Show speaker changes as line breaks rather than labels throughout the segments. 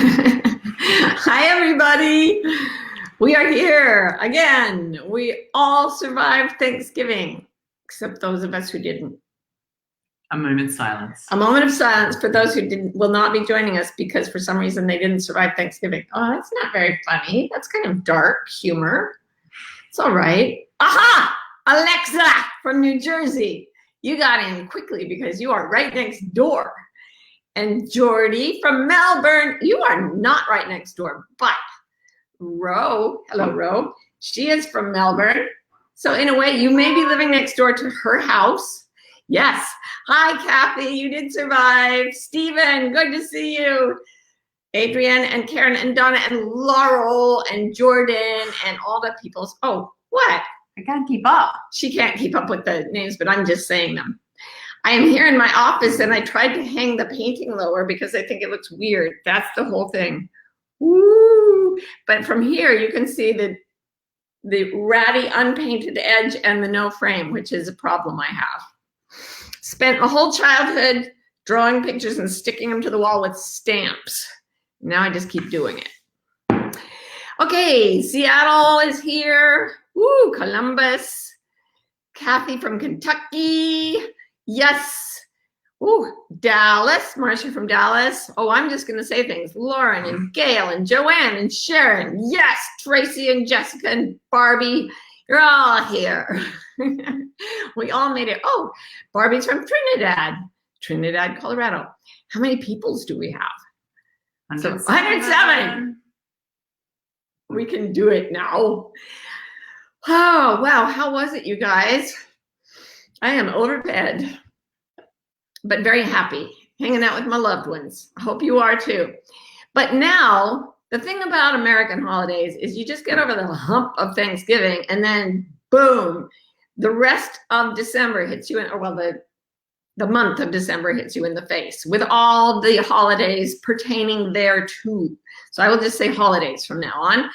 Hi, everybody. We are here again. We all survived Thanksgiving, except those of us who didn't.
A moment's silence.
A moment of silence for those who will not be joining us because for some reason they didn't survive Thanksgiving. Oh, that's not very funny. That's kind of dark humor. It's all right. Aha! Alexa from New Jersey. You got in quickly because you are right next door. And Jordy from Melbourne, you are not right next door, but Ro, hello Ro, she is from Melbourne. So in a way, you may be living next door to her house. Yes. Hi, Kathy, you did survive. Stephen, good to see you. Adrienne and Karen and Donna and Laurel and Jordan and all the peoples. Oh, what?
I can't keep up.
She can't keep up with the names, but I'm just saying them. I am here in my office and I tried to hang the painting lower because I think it looks weird. That's the whole thing. Woo! But from here you can see the ratty unpainted edge and the no frame, which is a problem I have. Spent my whole childhood drawing pictures and sticking them to the wall with stamps. Now I just keep doing it. Okay, Seattle is here. Woo, Columbus. Kathy from Kentucky. Yes. Ooh, Dallas, Marcia from Dallas. Oh, I'm just going to say things. Lauren and Gail and Joanne and Sharon. Yes, Tracy and Jessica and Barbie. You're all here. We all made it. Oh, Barbie's from Trinidad, Colorado. How many peoples do we have?
107.
So 107. We can do it now. Oh, wow. How was it, you guys? I am overfed, but very happy, hanging out with my loved ones. I hope you are too. But now, the thing about American holidays is you just get over the hump of Thanksgiving and then boom, the rest of December hits you in, or well, the month of December hits you in the face with all the holidays pertaining thereto. So I will just say holidays from now on.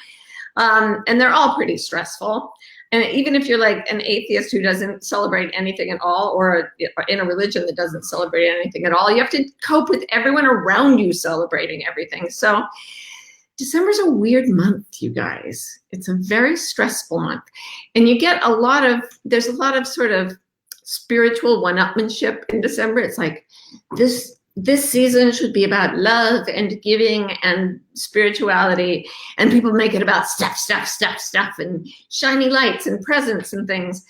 And they're all pretty stressful. And even if you're like an atheist who doesn't celebrate anything at all, or in a religion that doesn't celebrate anything at all, you have to cope with everyone around you celebrating everything. So December's a weird month, you guys. It's a very stressful month. And you get there's a lot of sort of spiritual one-upmanship in December. It's like this season should be about love and giving and spirituality, and people make it about stuff, and shiny lights and presents and things.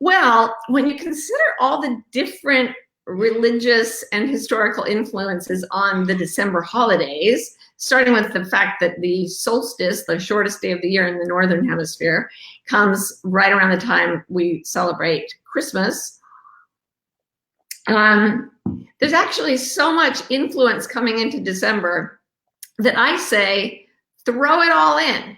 Well, when you consider all the different religious and historical influences on the December holidays, starting with the fact that the solstice, the shortest day of the year in the Northern Hemisphere, comes right around the time we celebrate Christmas, there's actually so much influence coming into December that I say, throw it all in,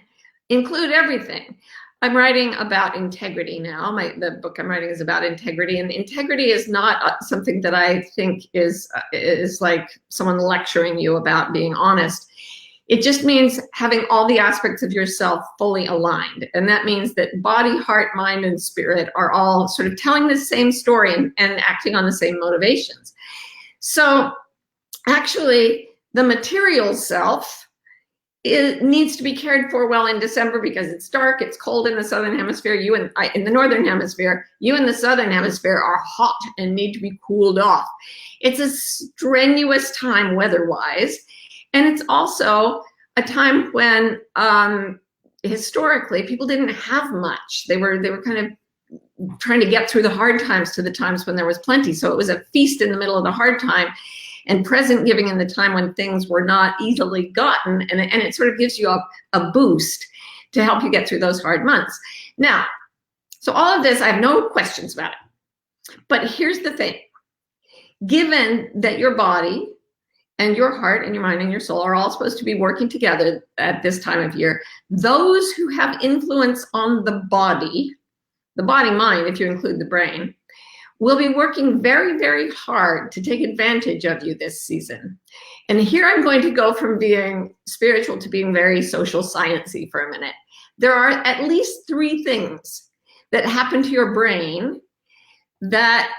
include everything. I'm writing about integrity now. The book I'm writing is about integrity, and integrity is not something that I think is like someone lecturing you about being honest. It just means having all the aspects of yourself fully aligned. And that means that body, heart, mind, and spirit are all sort of telling the same story and acting on the same motivations. So actually, the material self, it needs to be cared for well in December because it's dark, it's cold in the Southern Hemisphere. In the Northern Hemisphere, you in the Southern Hemisphere are hot and need to be cooled off. It's a strenuous time weather-wise. And it's also a time when historically people didn't have much. They were kind of trying to get through the hard times to the times when there was plenty. So it was a feast in the middle of the hard time and present giving in the time when things were not easily gotten. And it sort of gives you a boost to help you get through those hard months. Now, so all of this, I have no questions about it. But here's the thing. Given that your body and your heart and your mind and your soul are all supposed to be working together at this time of year, those who have influence on the body mind, if you include the brain, will be working very, very hard to take advantage of you this season. And here I'm going to go from being spiritual to being very social sciencey for a minute. There are at least 3 things that happen to your brain that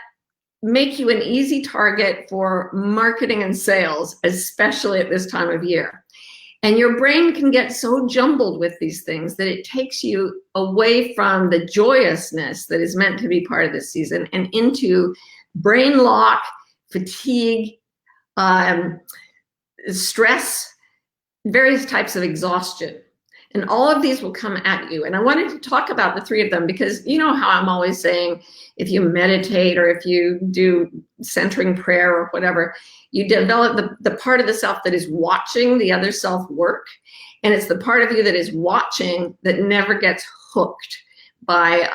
make you an easy target for marketing and sales, especially at this time of year. And your brain can get so jumbled with these things that it takes you away from the joyousness that is meant to be part of this season and into brain lock, fatigue, stress, various types of exhaustion. And all of these will come at you. And I wanted to talk about the three of them because you know how I'm always saying, if you meditate or if you do centering prayer or whatever, you develop the part of the self that is watching the other self work. And it's the part of you that is watching that never gets hooked by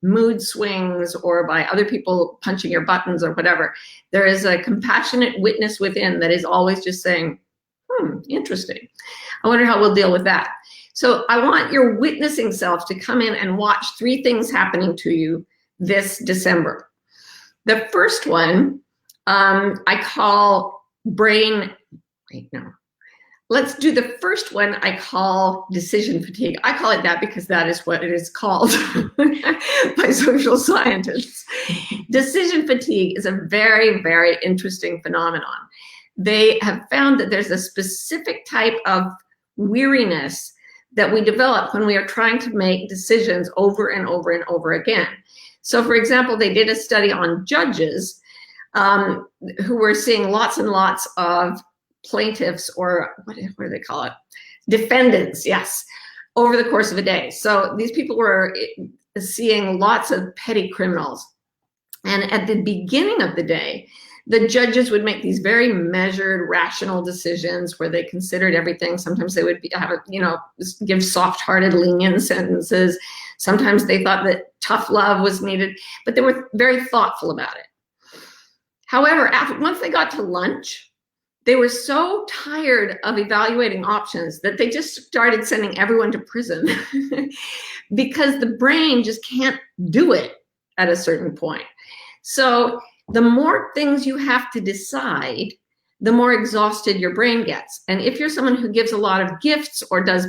mood swings or by other people punching your buttons or whatever. There is a compassionate witness within that is always just saying, interesting. I wonder how we'll deal with that. So I want your witnessing self to come in and watch three things happening to you this December. The first one I call let's do the first one I call decision fatigue. I call it that because that is what it is called by social scientists. Decision fatigue is a very, very interesting phenomenon. They have found that there's a specific type of weariness that we develop when we are trying to make decisions over and over and over again. So for example, they did a study on judges who were seeing lots and lots of plaintiffs, or what do they call it? Defendants, yes, over the course of a day. So these people were seeing lots of petty criminals. And at the beginning of the day, the judges would make these very measured, rational decisions where they considered everything. Sometimes they would give soft-hearted, lenient sentences. Sometimes they thought that tough love was needed, but they were very thoughtful about it. However, once they got to lunch, they were so tired of evaluating options that they just started sending everyone to prison because the brain just can't do it at a certain point. So the more things you have to decide, the more exhausted your brain gets. And if you're someone who gives a lot of gifts or does,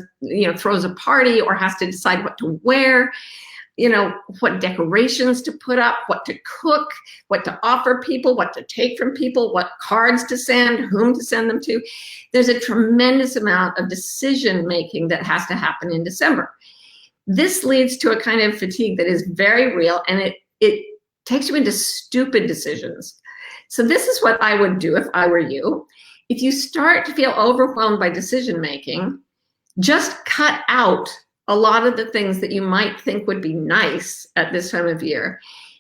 throws a party or has to decide what to wear, what decorations to put up, what to cook, what to offer people, what to take from people, what cards to send, whom to send them to, there's a tremendous amount of decision making that has to happen in December. This leads to a kind of fatigue that is very real, and it takes you into stupid decisions. So this is what I would do if I were you. If you start to feel overwhelmed by decision making, just cut out a lot of the things that you might think would be nice at this time of year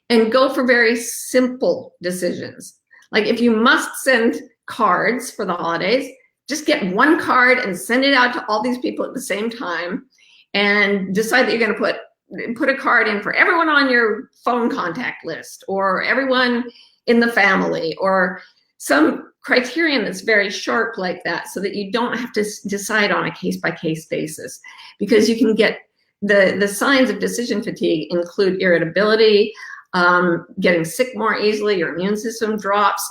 and go for very simple decisions. Like if you must send cards for the holidays, just get one card and send it out to all these people at the same time and decide that you're going to put a card in for everyone on your phone contact list or everyone in the family or some criterion that's very sharp like that, so that you don't have to decide on a case-by-case basis, because you can get the signs of decision fatigue include irritability, getting sick more easily, your immune system drops,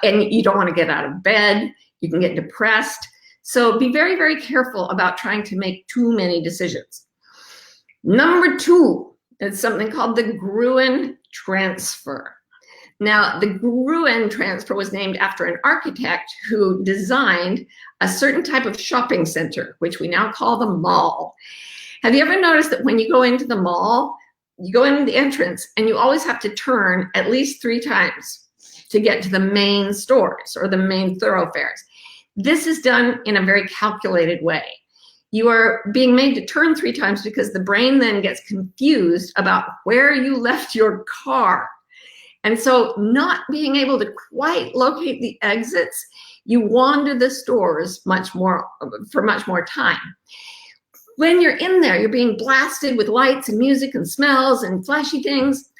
and you don't want to get out of bed, you can get depressed. So be very, very careful about trying to make too many decisions. Number two is something called the Gruen transfer. Now, the Gruen transfer was named after an architect who designed a certain type of shopping center, which we now call the mall. Have you ever noticed that when you go into the mall, you go in the entrance and you always have to turn at least 3 times to get to the main stores or the main thoroughfares? This is done in a very calculated way. You are being made to turn 3 times because the brain then gets confused about where you left your car. And so not being able to quite locate the exits, you wander the stores for much more time. When you're in there, you're being blasted with lights and music and smells and flashy things.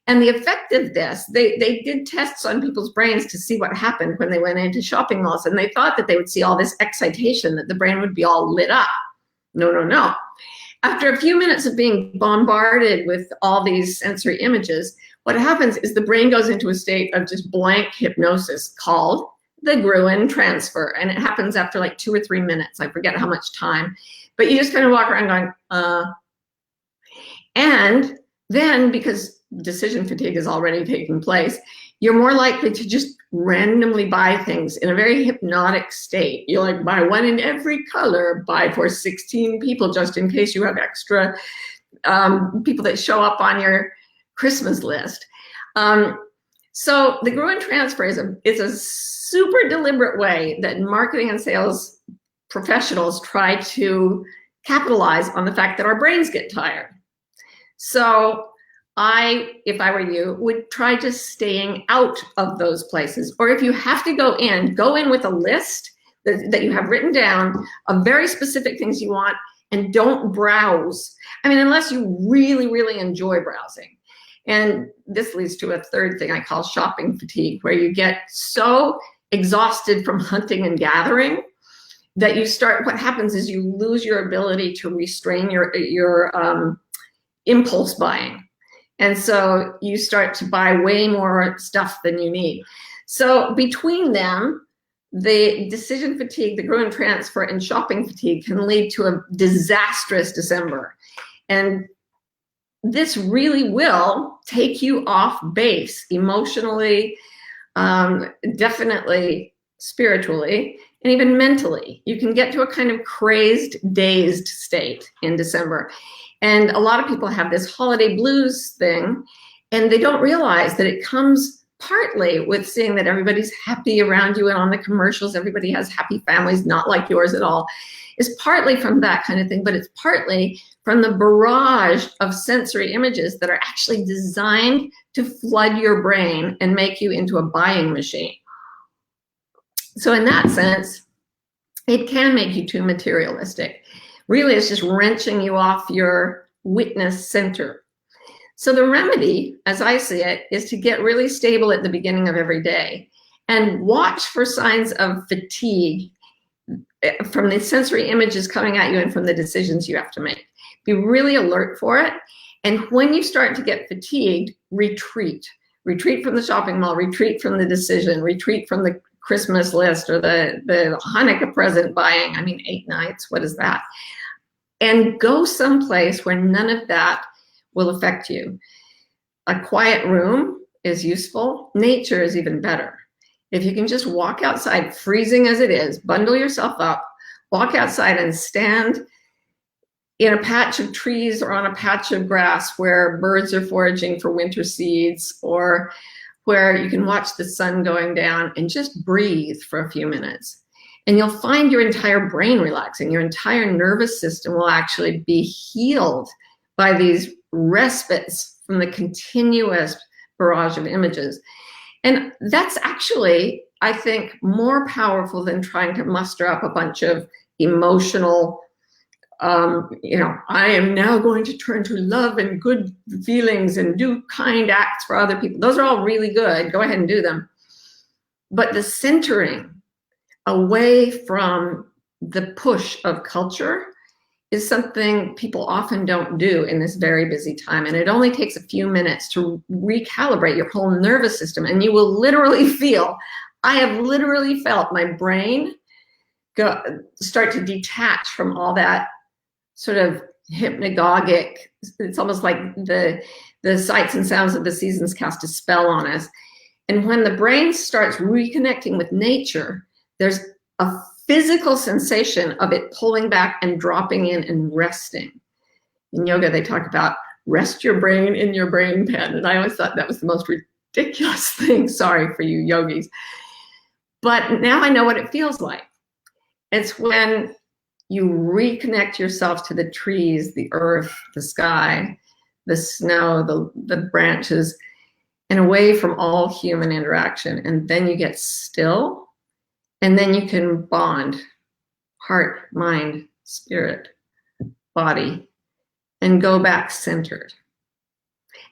And the effect of this, they did tests on people's brains to see what happened when they went into shopping malls. And they thought that they would see all this excitation, that the brain would be all lit up. No, no, no. After a few minutes of being bombarded with all these sensory images, what happens is the brain goes into a state of just blank hypnosis called the Gruen transfer. And it happens after like 2 or 3 minutes. I forget how much time. But you just kind of walk around going, And then, because decision fatigue is already taking place, you're more likely to just randomly buy things in a very hypnotic state. You like buy one in every color, buy for 16 people just in case you have extra people that show up on your Christmas list. So the grow and transfer is a super deliberate way that marketing and sales professionals try to capitalize on the fact that our brains get tired. So if I were you, would try just staying out of those places. Or if you have to go in with a list that you have written down of very specific things you want, and don't browse. I mean, unless you really, really enjoy browsing. And this leads to a third thing I call shopping fatigue, where you get so exhausted from hunting and gathering that what happens is you lose your ability to restrain your impulse buying. And so you start to buy way more stuff than you need. So between them, the decision fatigue, the grow and transfer, and shopping fatigue can lead to a disastrous December. And this really will take you off base emotionally, definitely spiritually, and even mentally. You can get to a kind of crazed, dazed state in December. And a lot of people have this holiday blues thing, and they don't realize that it comes partly with seeing that everybody's happy around you, and on the commercials, everybody has happy families, not like yours at all. It's partly from that kind of thing, but it's partly from the barrage of sensory images that are actually designed to flood your brain and make you into a buying machine. So in that sense, it can make you too materialistic. Really, it's just wrenching you off your witness center. So the remedy, as I see it, is to get really stable at the beginning of every day and watch for signs of fatigue from the sensory images coming at you and from the decisions you have to make. Be really alert for it. And when you start to get fatigued, retreat. Retreat from the shopping mall, retreat from the decision, retreat from the Christmas list or the Hanukkah present buying. I mean, 8 nights, what is that? And go someplace where none of that will affect you. A quiet room is useful. Nature is even better. If you can just walk outside, freezing as it is, bundle yourself up, walk outside and stand in a patch of trees or on a patch of grass where birds are foraging for winter seeds, or where you can watch the sun going down, and just breathe for a few minutes. And you'll find your entire brain relaxing. Your entire nervous system will actually be healed by these respites from the continuous barrage of images. And that's actually, I think, more powerful than trying to muster up a bunch of emotional, I am now going to turn to love and good feelings and do kind acts for other people. Those are all really good. Go ahead and do them. But the centering away from the push of culture is something people often don't do in this very busy time. And it only takes a few minutes to recalibrate your whole nervous system. And you will literally feel, I have literally felt my brain start to detach from all that sort of hypnagogic, it's almost like the sights and sounds of the seasons cast a spell on us. And when the brain starts reconnecting with nature, there's a physical sensation of it pulling back and dropping in and resting. In yoga, they talk about rest your brain in your brain pen. And I always thought that was the most ridiculous thing. Sorry for you yogis. But now I know what it feels like. It's when you reconnect yourself to the trees, the earth, the sky, the snow, the branches, and away from all human interaction. And then you get still, and then you can bond heart, mind, spirit, body, and go back centered.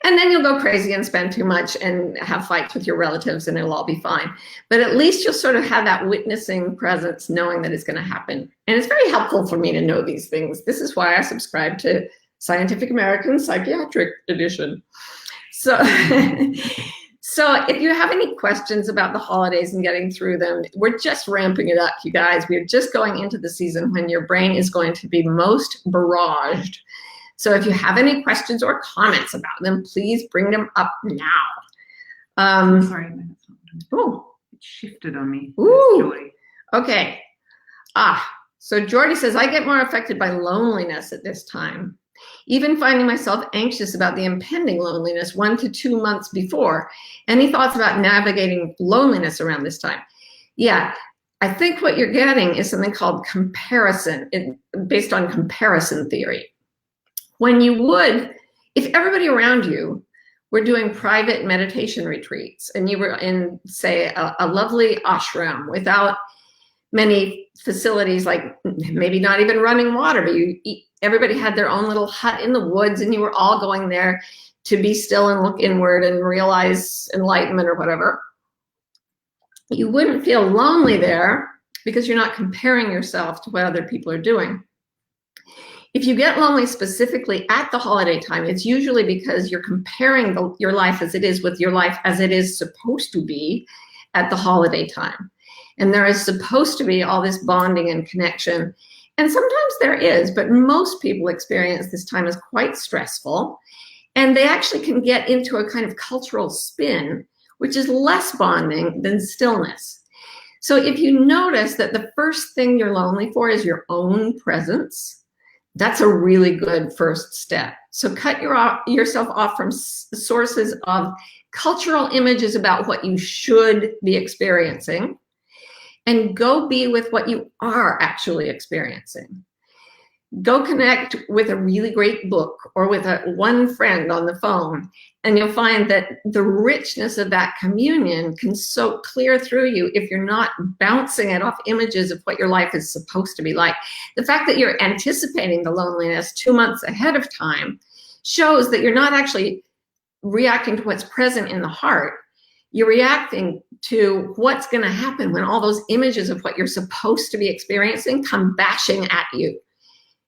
And then you'll go crazy and spend too much and have fights with your relatives, and it'll all be fine. But at least you'll sort of have that witnessing presence, knowing that it's going to happen. And it's very helpful for me to know these things. This is why I subscribe to Scientific American Psychiatric Edition. So, so if you have any questions about the holidays and getting through them, we're just ramping it up, you guys. We're just going into the season when your brain is going to be most barraged. So if you have any questions or comments about them, please bring them up now.
Sorry.
Oh,
shifted on me.
Ooh. Okay. So Jordy says, I get more affected by loneliness at this time, even finding myself anxious about the impending loneliness 1 to 2 months before. Any thoughts about navigating loneliness around this time? Yeah, I think what you're getting is something called comparison, based on comparison theory. When you would, if everybody around you were doing private meditation retreats and you were in, say, a lovely ashram without many facilities, like maybe not even running water, but everybody had their own little hut in the woods and you were all going there to be still and look inward and realize enlightenment or whatever, you wouldn't feel lonely there because you're not comparing yourself to what other people are doing. If you get lonely specifically at the holiday time, it's usually because you're comparing your life as it is with your life as it is supposed to be at the holiday time. And there is supposed to be all this bonding and connection. And sometimes there is, but most people experience this time as quite stressful. And they actually can get into a kind of cultural spin, which is less bonding than stillness. So if you notice that the first thing you're lonely for is your own presence, that's a really good first step. So cut yourself off from sources of cultural images about what you should be experiencing, and go be with what you are actually experiencing. Go connect with a really great book or with one friend on the phone, and you'll find that the richness of that communion can so clear through you if you're not bouncing it off images of what your life is supposed to be like. The fact that you're anticipating the loneliness 2 months ahead of time shows that you're not actually reacting to what's present in the heart. You're reacting to what's going to happen when all those images of what you're supposed to be experiencing come bashing at you.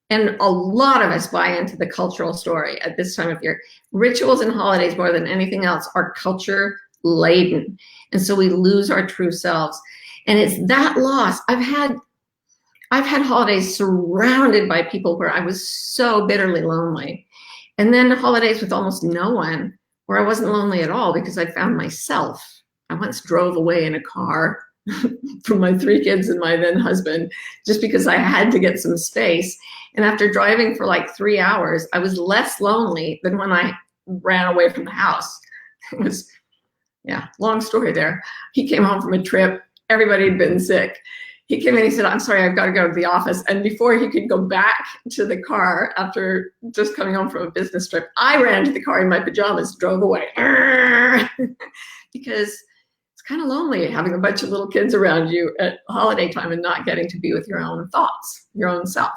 And a lot of us buy into the cultural story at this time of year. Rituals and holidays, more than anything else, are culture laden. And so we lose our true selves. And it's that loss. I've had holidays surrounded by people where I was so bitterly lonely. And then holidays with almost no one where I wasn't lonely at all because I found myself. I once drove away in a car from my 3 kids and my then husband just because I had to get some space. And after driving for like 3 hours, I was less lonely than when I ran away from the house. It was, yeah, long story there. He came home from a trip. Everybody had been sick. He came in, he said, I'm sorry, I've got to go to the office. And before he could go back to the car after just coming home from a business trip, I ran to the car in my pajamas, drove away. Because it's kind of lonely having a bunch of little kids around you at holiday time and not getting to be with your own thoughts, your own self.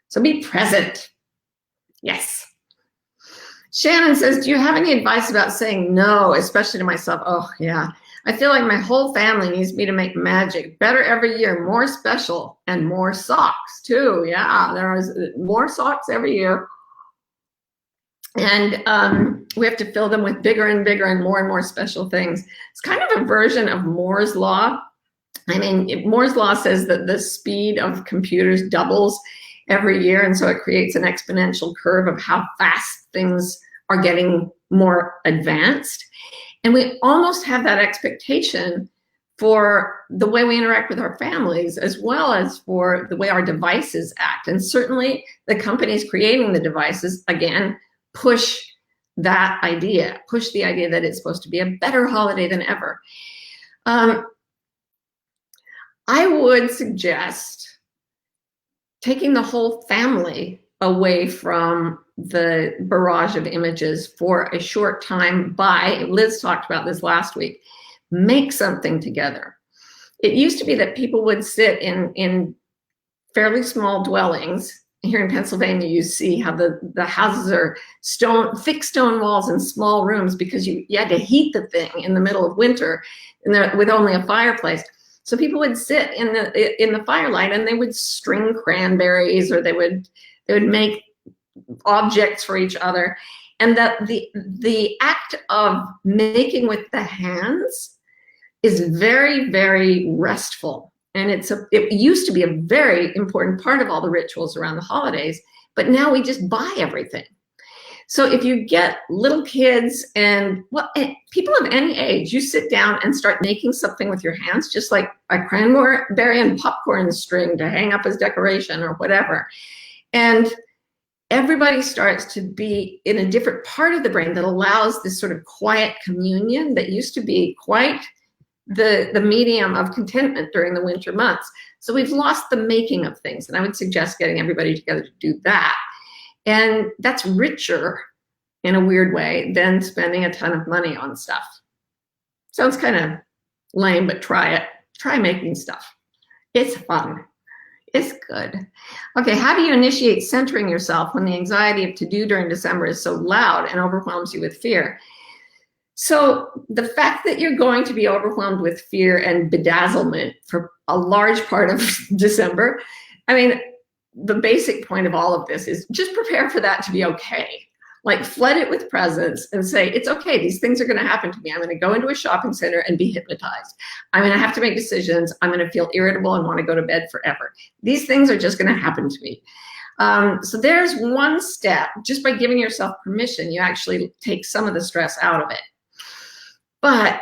So be present. Yes. Shannon says, do you have any advice about saying no, especially to myself? Oh, yeah. I feel like my whole family needs me to make magic better every year, more special, and more socks too. Yeah, there is more socks every year. And we have to fill them with bigger and bigger and more special things. It's kind of a version of Moore's Law. I mean, Moore's Law says that the speed of computers doubles every year. And so it creates an exponential curve of how fast things are getting more advanced. And we almost have that expectation for the way we interact with our families, as well as for the way our devices act. And certainly the companies creating the devices, again, push that idea, push the idea that it's supposed to be a better holiday than ever. I would suggest taking the whole family away from the barrage of images for a short time by, Liz talked about this last week, make something together. It used to be that people would sit in fairly small dwellings. Here in Pennsylvania, you see how the houses are thick stone walls and small rooms because you had to heat the thing in the middle of winter with only a fireplace. So people would sit in the firelight and they would string cranberries, or they would make objects for each other. And that the act of making with the hands is very, very restful. And it used to be a very important part of all the rituals around the holidays, but now we just buy everything. So if you get little kids and people of any age, you sit down and start making something with your hands, just like a cranberry and popcorn string to hang up as decoration or whatever. And everybody starts to be in a different part of the brain that allows this sort of quiet communion that used to be quite the medium of contentment during the winter months. So we've lost the making of things. And I would suggest getting everybody together to do that. And that's richer in a weird way than spending a ton of money on stuff. Sounds kind of lame, but try it. Try making stuff. It's fun. It's good. Okay, how do you initiate centering yourself when the anxiety of to-do during December is so loud and overwhelms you with fear? So the fact that you're going to be overwhelmed with fear and bedazzlement for a large part of December, I mean, the basic point of all of this is just prepare for that to be okay. Like flood it with presents and say, it's okay, these things are gonna happen to me. I'm gonna go into a shopping center and be hypnotized. I'm gonna have to make decisions. I'm gonna feel irritable and wanna go to bed forever. These things are just gonna happen to me. So there's one step. Just by giving yourself permission, you actually take some of the stress out of it. But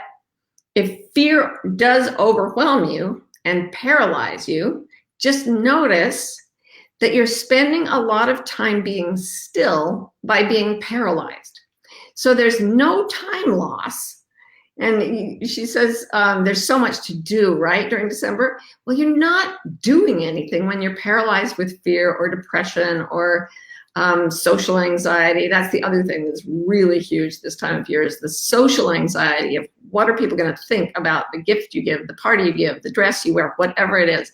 if fear does overwhelm you and paralyze you, just notice that you're spending a lot of time being still by being paralyzed. So there's no time loss. And she says, there's so much to do, right, during December? Well, you're not doing anything when you're paralyzed with fear or depression or social anxiety. That's the other thing that's really huge this time of year is the social anxiety of what are people going to think about the gift you give, the party you give, the dress you wear, whatever it is.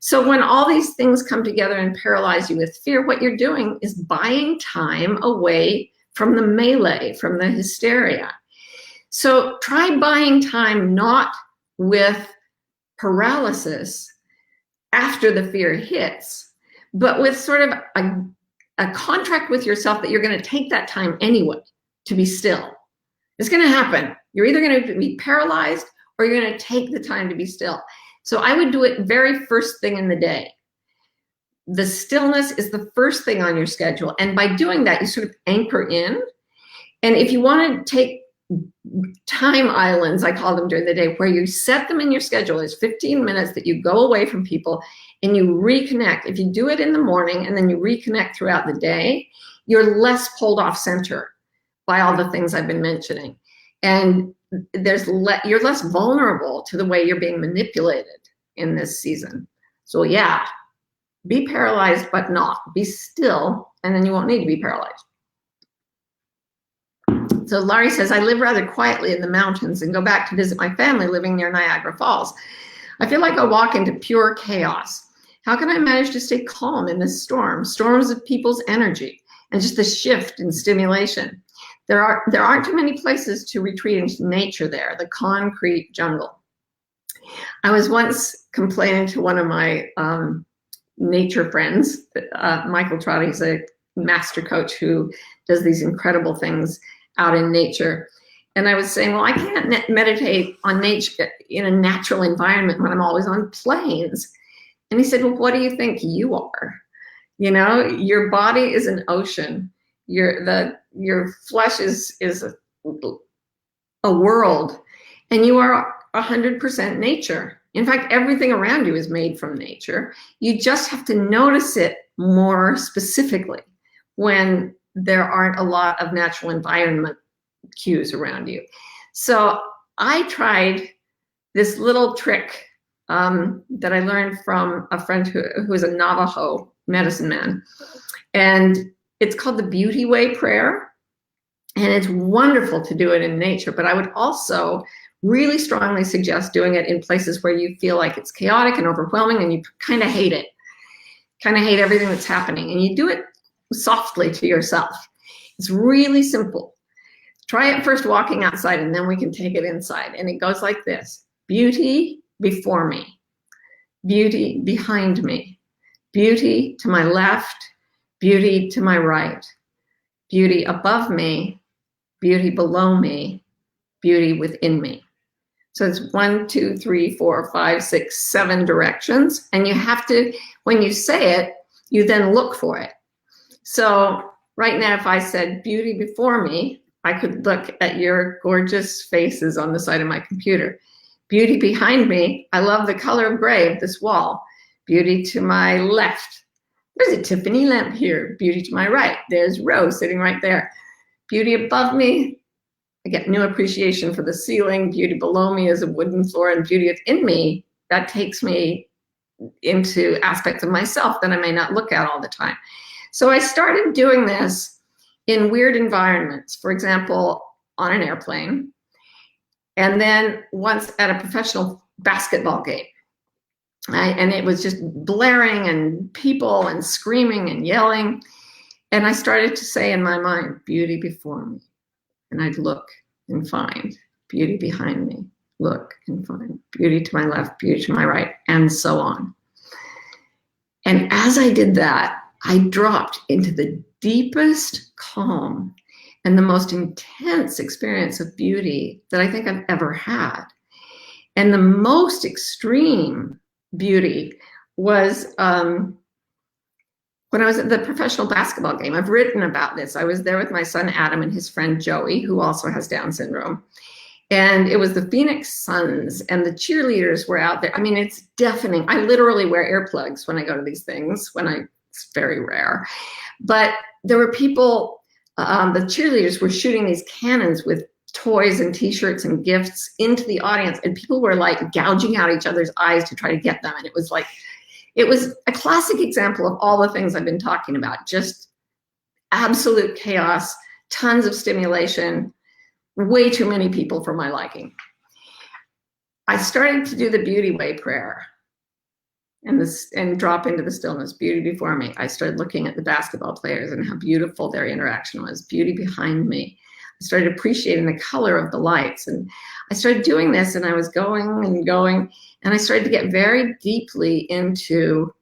So when all these things come together and paralyze you with fear, what you're doing is buying time away from the melee, from the hysteria. So try buying time not with paralysis after the fear hits, but with sort of a contract with yourself that you're going to take that time anyway to be still. It's going to happen. You're either going to be paralyzed or you're going to take the time to be still. So I would do it very first thing in the day. The stillness is the first thing on your schedule. And by doing that, you sort of anchor in. And if you want to take time islands, I call them during the day, where you set them in your schedule, it's 15 minutes that you go away from people and you reconnect. If you do it in the morning and then you reconnect throughout the day, you're less pulled off center by all the things I've been mentioning. And you're less vulnerable to the way you're being manipulated in this season. So yeah, be paralyzed, but not. Be still, and then you won't need to be paralyzed. So Laurie says, I live rather quietly in the mountains and go back to visit my family living near Niagara Falls. I feel like I walk into pure chaos. How can I manage to stay calm in this storm? Storms of people's energy and just the shift in stimulation. There aren't too many places to retreat into nature there, the concrete jungle. I was once complaining to one of my nature friends, Michael Trotter, he's a master coach who does these incredible things out in nature. And I was saying, well, I can't meditate on nature in a natural environment when I'm always on planes. And he said, well, what do you think you are? You know, your body is an ocean. Your flesh is a world, and you are 100% nature. In fact, everything around you is made from nature. You just have to notice it more specifically when there aren't a lot of natural environment cues around you. So I tried this little trick that I learned from a friend who is a Navajo medicine man. And it's called the Beauty Way prayer. And it's wonderful to do it in nature, but I would also really strongly suggest doing it in places where you feel like it's chaotic and overwhelming and you kind of hate it, kind of hate everything that's happening. And you do it softly to yourself. It's really simple. Try it first walking outside and then we can take it inside. And it goes like this: beauty before me, beauty behind me, beauty to my left, beauty to my right, beauty above me, beauty below me, beauty within me. So it's 1, 2, 3, 4, 5, 6, 7 directions. And you have to, when you say it, you then look for it. So Right now, if I said beauty before me, I could look at your gorgeous faces on the side of my computer. Beauty behind me, I love the color of gray of this wall. Beauty to my left, there's a Tiffany lamp here. Beauty to my right, there's Rose sitting right there. Beauty above me, I get new appreciation for the ceiling. Beauty below me is a wooden floor, and beauty within me, that takes me into aspects of myself that I may not look at all the time. So I started doing this in weird environments, for example, on an airplane, and then once at a professional basketball game. And it was just blaring and people and screaming and yelling. And I started to say in my mind, beauty before me. And I'd look and find beauty behind me, look and find beauty to my left, beauty to my right, and so on. And as I did that, I dropped into the deepest calm and the most intense experience of beauty that I think I've ever had. And the most extreme beauty was when I was at the professional basketball game. I've written about this. I was there with my son Adam and his friend Joey, who also has Down syndrome. And it was the Phoenix Suns, and the cheerleaders were out there. I mean, it's deafening. I literally wear earplugs when I go to these things, it's very rare. But there were people, the cheerleaders were shooting these cannons with toys and t-shirts and gifts into the audience, and people were like gouging out each other's eyes to try to get them. And it was a classic example of all the things I've been talking about, just absolute chaos, tons of stimulation, way too many people for my liking. I started to do the beauty way prayer and drop into the stillness, beauty before me. I started looking at the basketball players and how beautiful their interaction was, beauty behind me. I started appreciating the color of the lights. And I started doing this, and I was going and going, and I started to get very deeply into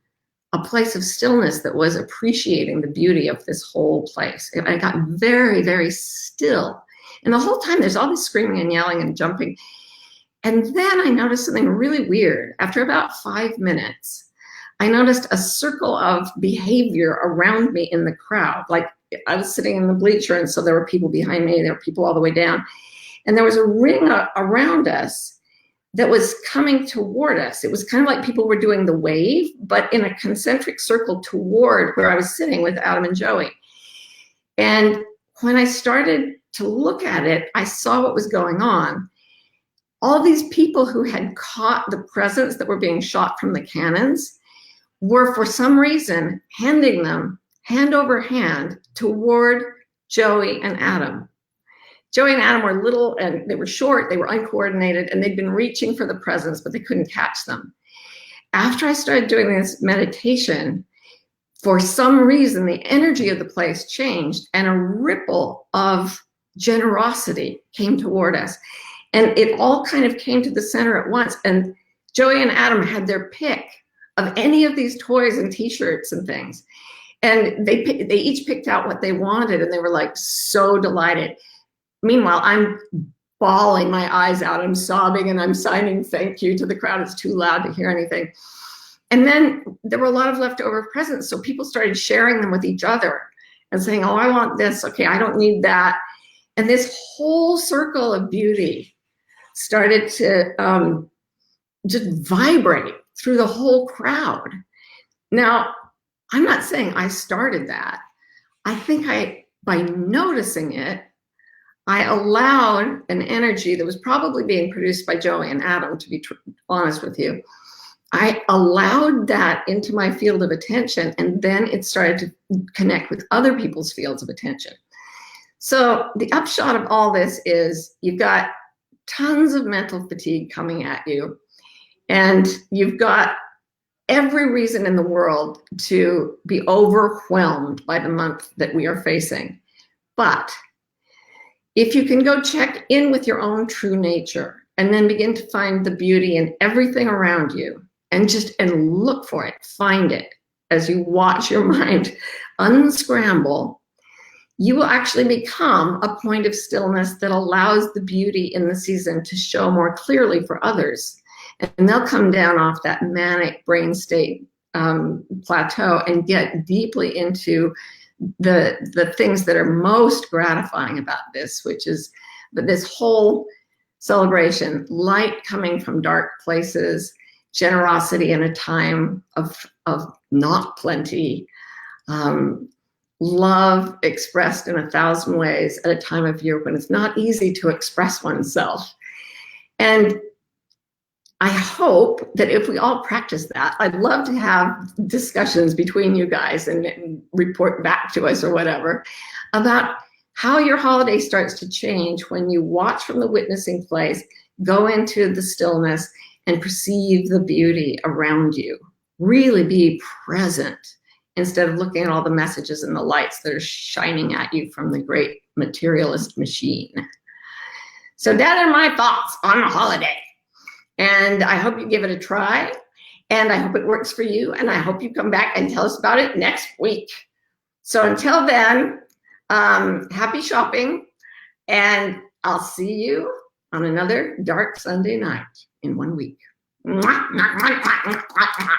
a place of stillness that was appreciating the beauty of this whole place. And I got very, very still. And the whole time there's all this screaming and yelling and jumping. And then I noticed something really weird. After about 5 minutes, I noticed a circle of behavior around me in the crowd. Like, I was sitting in the bleacher, and so there were people behind me, there were people all the way down. And there was a ring around us that was coming toward us. It was kind of like people were doing the wave, but in a concentric circle toward where I was sitting with Adam and Joey. And when I started to look at it, I saw what was going on. All these people who had caught the presents that were being shot from the cannons were, for some reason, handing them hand over hand toward Joey and Adam. Joey and Adam were little, and they were short, they were uncoordinated, and they'd been reaching for the presents, but they couldn't catch them. After I started doing this meditation, for some reason, the energy of the place changed, and a ripple of generosity came toward us. And it all kind of came to the center at once. And Joey and Adam had their pick of any of these toys and t-shirts and things. And they each picked out what they wanted, and they were like so delighted. Meanwhile, I'm bawling my eyes out. I'm sobbing, and I'm signing thank you to the crowd. It's too loud to hear anything. And then there were a lot of leftover presents, so people started sharing them with each other and saying, oh, I want this. Okay, I don't need that. And this whole circle of beauty started to just vibrate through the whole crowd. Now, I'm not saying I started that. I think by noticing it, I allowed an energy that was probably being produced by Joey and Adam, to be honest with you. I allowed that into my field of attention, and then it started to connect with other people's fields of attention. So the upshot of all this is you've got tons of mental fatigue coming at you, and you've got every reason in the world to be overwhelmed by the month that we are facing. But if you can go check in with your own true nature and then begin to find the beauty in everything around you and look for it, find it as you watch your mind unscramble, you will actually become a point of stillness that allows the beauty in the season to show more clearly for others. And they'll come down off that manic brain state plateau and get deeply into the things that are most gratifying about this, which is this whole celebration, light coming from dark places, generosity in a time of not plenty, love expressed in 1,000 ways at a time of year when it's not easy to express oneself. And I hope that if we all practice that, I'd love to have discussions between you guys and report back to us or whatever about how your holiday starts to change when you watch from the witnessing place, go into the stillness, and perceive the beauty around you. Really be present instead of looking at all the messages and the lights that are shining at you from the great materialist machine. So that are my thoughts on the holiday. And I hope you give it a try. And I hope it works for you. And I hope you come back and tell us about it next week. So until then, happy shopping. And I'll see you on another dark Sunday night in 1 week. Mwah, mwah, mwah, mwah, mwah, mwah.